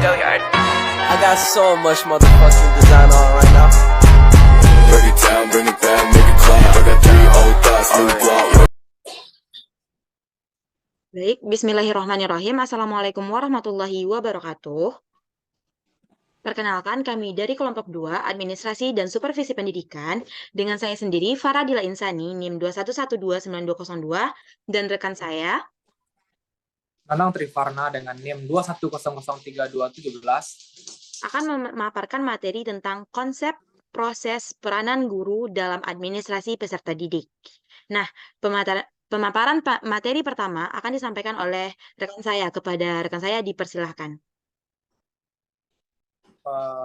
I got so much motherfucking design on right now. Break it down, bring it back, make it clap. I got 3 old thoughts, new block. Baik, bismillahirrahmanirrahim. Assalamualaikum warahmatullahi wabarakatuh. Perkenalkan, kami dari kelompok 2, Administrasi dan Supervisi Pendidikan, dengan saya sendiri, Faradila Insani, NIM 21129202, dan rekan saya, Nanang Trivarna dengan NIM 21003217 akan memaparkan materi tentang konsep proses peranan guru dalam administrasi peserta didik. Nah, pemaparan materi pertama akan disampaikan oleh rekan saya. Kepada rekan saya dipersilahkan.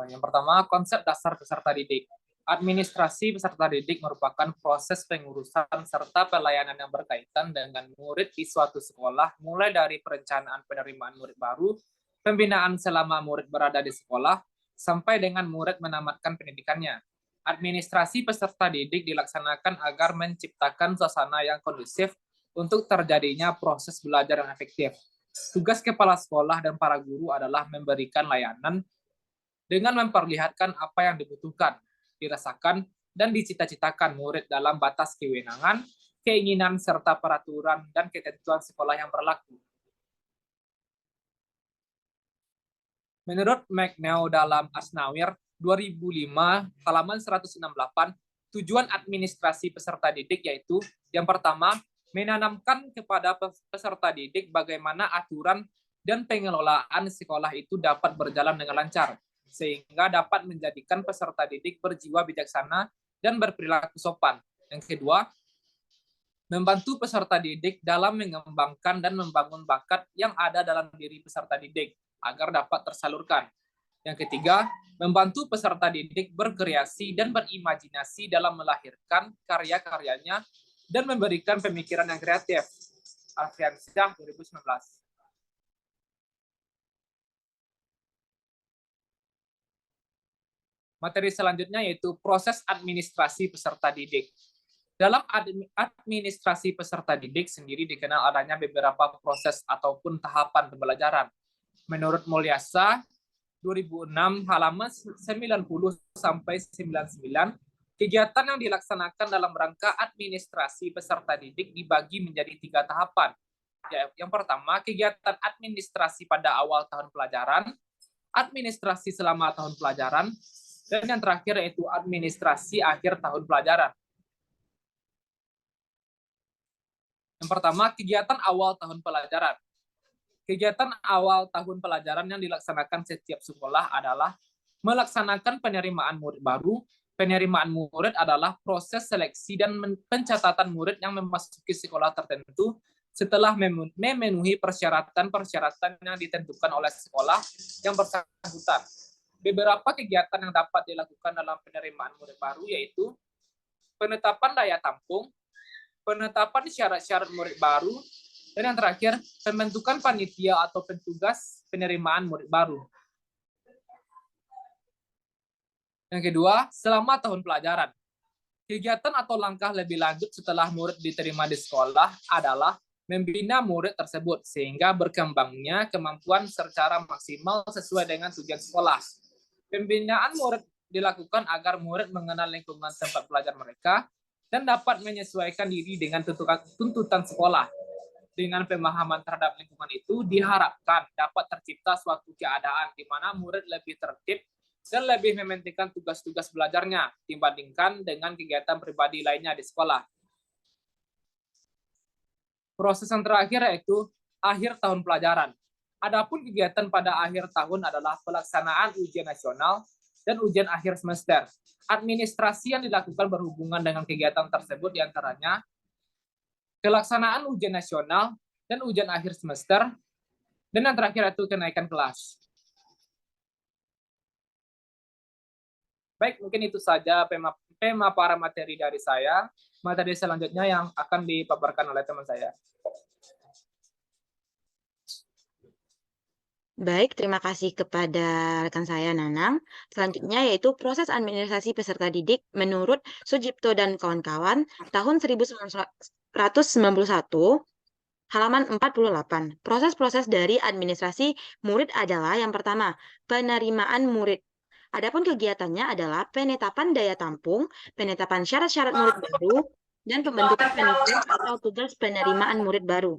Yang pertama, konsep dasar peserta didik. Administrasi peserta didik merupakan proses pengurusan serta pelayanan yang berkaitan dengan murid di suatu sekolah, mulai dari perencanaan penerimaan murid baru, pembinaan selama murid berada di sekolah, sampai dengan murid menamatkan pendidikannya. Administrasi peserta didik dilaksanakan agar menciptakan suasana yang kondusif untuk terjadinya proses belajar yang efektif. Tugas kepala sekolah dan para guru adalah memberikan layanan dengan memperlihatkan apa yang dibutuhkan, dirasakan, dan dicita-citakan murid dalam batas kewenangan, keinginan, serta peraturan dan ketentuan sekolah yang berlaku. Menurut McNeil dalam Asnawir 2005, halaman 168, tujuan administrasi peserta didik yaitu, yang pertama, menanamkan kepada peserta didik bagaimana aturan dan pengelolaan sekolah itu dapat berjalan dengan lancar, sehingga dapat menjadikan peserta didik berjiwa bijaksana dan berperilaku sopan. Yang kedua, membantu peserta didik dalam mengembangkan dan membangun bakat yang ada dalam diri peserta didik agar dapat tersalurkan. Yang ketiga, membantu peserta didik berkreasi dan berimajinasi dalam melahirkan karya-karyanya dan memberikan pemikiran yang kreatif. Alfiansyah 2019. Materi selanjutnya yaitu proses administrasi peserta didik. Dalam administrasi peserta didik sendiri dikenal adanya beberapa proses ataupun tahapan pembelajaran. Menurut Mulyasa 2006 halaman 90 sampai 99, kegiatan yang dilaksanakan dalam rangka administrasi peserta didik dibagi menjadi 3 tahapan. Yang pertama, kegiatan administrasi pada awal tahun pelajaran, administrasi selama tahun pelajaran, dan yang terakhir yaitu administrasi akhir tahun pelajaran. Yang pertama, kegiatan awal tahun pelajaran. Kegiatan awal tahun pelajaran yang dilaksanakan setiap sekolah adalah melaksanakan penerimaan murid baru. Penerimaan murid adalah proses seleksi dan pencatatan murid yang memasuki sekolah tertentu setelah memenuhi persyaratan-persyaratan yang ditentukan oleh sekolah yang bersangkutan. Beberapa kegiatan yang dapat dilakukan dalam penerimaan murid baru yaitu penetapan daya tampung, penetapan syarat-syarat murid baru, dan yang terakhir, pembentukan panitia atau petugas penerimaan murid baru. Yang kedua, selama tahun pelajaran. Kegiatan atau langkah lebih lanjut setelah murid diterima di sekolah adalah membina murid tersebut sehingga berkembangnya kemampuan secara maksimal sesuai dengan tujuan sekolah. Pembinaan murid dilakukan agar murid mengenal lingkungan tempat belajar mereka dan dapat menyesuaikan diri dengan tuntutan sekolah. Dengan pemahaman terhadap lingkungan itu diharapkan dapat tercipta suatu keadaan di mana murid lebih tertib dan lebih mementingkan tugas-tugas belajarnya dibandingkan dengan kegiatan pribadi lainnya di sekolah. Proses yang terakhir yaitu akhir tahun pelajaran. Adapun kegiatan pada akhir tahun adalah pelaksanaan ujian nasional dan ujian akhir semester. Administrasi yang dilakukan berhubungan dengan kegiatan tersebut diantaranya pelaksanaan ujian nasional dan ujian akhir semester, dan yang terakhir itu kenaikan kelas. Baik, mungkin itu saja pemaparan materi dari saya. Materi selanjutnya yang akan dipaparkan oleh teman saya. Baik, terima kasih kepada rekan saya Nanang. Selanjutnya yaitu proses administrasi peserta didik menurut Sujipto dan kawan-kawan tahun 1991. Halaman 48. Proses-proses dari administrasi murid adalah yang pertama, penerimaan murid. Adapun kegiatannya adalah penetapan daya tampung, penetapan syarat-syarat murid baru, dan pembentukan panitia atau tugas penerimaan murid baru.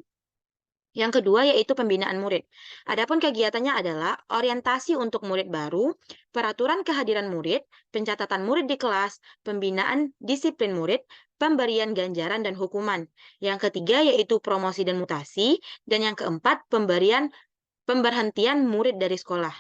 Yang kedua yaitu pembinaan murid. Adapun kegiatannya adalah orientasi untuk murid baru, peraturan kehadiran murid, pencatatan murid di kelas, pembinaan disiplin murid, pemberian ganjaran dan hukuman. Yang ketiga yaitu promosi dan mutasi, dan yang keempat pemberhentian murid dari sekolah.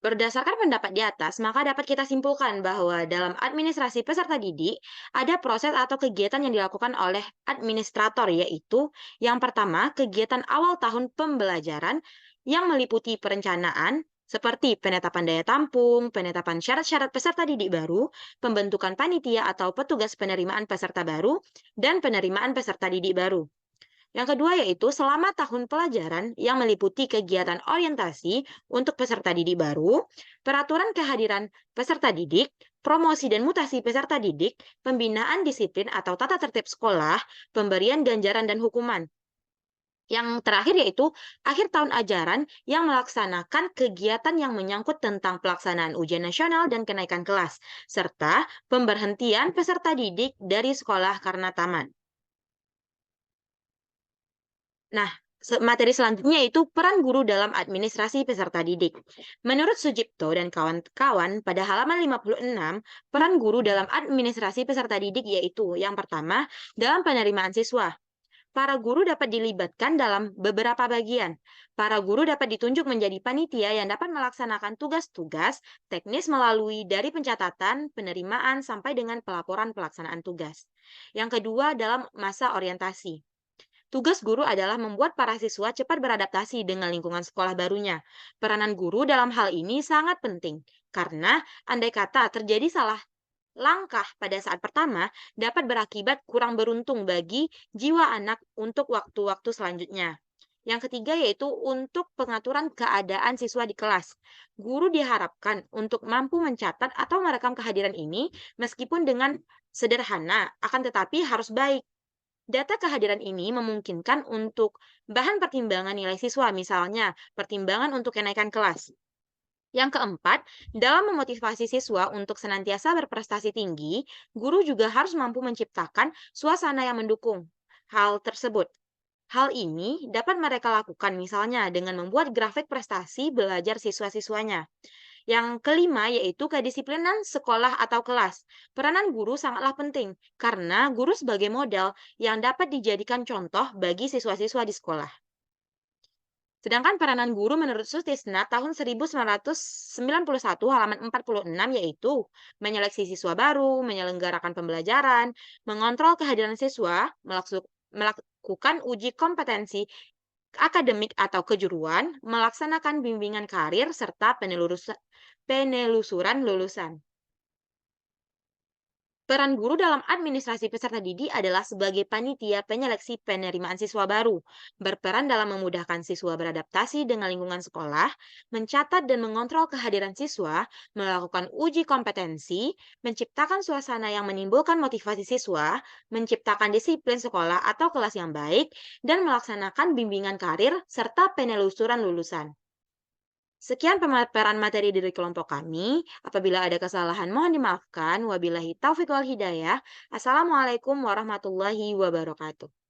Berdasarkan pendapat di atas, maka dapat kita simpulkan bahwa dalam administrasi peserta didik, ada proses atau kegiatan yang dilakukan oleh administrator, yaitu yang pertama, kegiatan awal tahun pembelajaran yang meliputi perencanaan, seperti penetapan daya tampung, penetapan syarat-syarat peserta didik baru, pembentukan panitia atau petugas penerimaan peserta baru, dan penerimaan peserta didik baru. Yang kedua yaitu selama tahun pelajaran yang meliputi kegiatan orientasi untuk peserta didik baru, peraturan kehadiran peserta didik, promosi dan mutasi peserta didik, pembinaan disiplin atau tata tertib sekolah, pemberian ganjaran dan hukuman. Yang terakhir yaitu akhir tahun ajaran yang melaksanakan kegiatan yang menyangkut tentang pelaksanaan ujian nasional dan kenaikan kelas, serta pemberhentian peserta didik dari sekolah karena tamat. Nah, materi selanjutnya itu peran guru dalam administrasi peserta didik. Menurut Sujipto dan kawan-kawan, pada halaman 56, peran guru dalam administrasi peserta didik yaitu yang pertama, dalam penerimaan siswa. Para guru dapat dilibatkan dalam beberapa bagian. Para guru dapat ditunjuk menjadi panitia yang dapat melaksanakan tugas-tugas teknis melalui dari pencatatan, penerimaan, sampai dengan pelaporan pelaksanaan tugas. Yang kedua, dalam masa orientasi. Tugas guru adalah membuat para siswa cepat beradaptasi dengan lingkungan sekolah barunya. Peranan guru dalam hal ini sangat penting, karena andai kata terjadi salah langkah pada saat pertama, dapat berakibat kurang beruntung bagi jiwa anak untuk waktu-waktu selanjutnya. Yang ketiga yaitu untuk pengaturan keadaan siswa di kelas. Guru diharapkan untuk mampu mencatat atau merekam kehadiran ini meskipun dengan sederhana, akan tetapi harus baik. Data kehadiran ini memungkinkan untuk bahan pertimbangan nilai siswa, misalnya pertimbangan untuk kenaikan kelas. Yang keempat, dalam memotivasi siswa untuk senantiasa berprestasi tinggi, guru juga harus mampu menciptakan suasana yang mendukung hal tersebut. Hal ini dapat mereka lakukan misalnya dengan membuat grafik prestasi belajar siswa-siswanya. Yang kelima yaitu kedisiplinan sekolah atau kelas. Peranan guru sangatlah penting karena guru sebagai model yang dapat dijadikan contoh bagi siswa-siswa di sekolah. Sedangkan peranan guru menurut Sutisna tahun 1991 halaman 46 yaitu menyeleksi siswa baru, menyelenggarakan pembelajaran, mengontrol kehadiran siswa, melakukan uji kompetensi akademik atau kejuruan, melaksanakan bimbingan karir, serta penelusuran lulusan. Peran guru dalam administrasi peserta didik adalah sebagai panitia penyeleksi penerimaan siswa baru, berperan dalam memudahkan siswa beradaptasi dengan lingkungan sekolah, mencatat dan mengontrol kehadiran siswa, melakukan uji kompetensi, menciptakan suasana yang menimbulkan motivasi siswa, menciptakan disiplin sekolah atau kelas yang baik, dan melaksanakan bimbingan karir serta penelusuran lulusan. Sekian pemaparan materi dari kelompok kami. Apabila ada kesalahan mohon dimaafkan. Wabillahi taufiq wal hidayah. Assalamualaikum warahmatullahi wabarakatuh.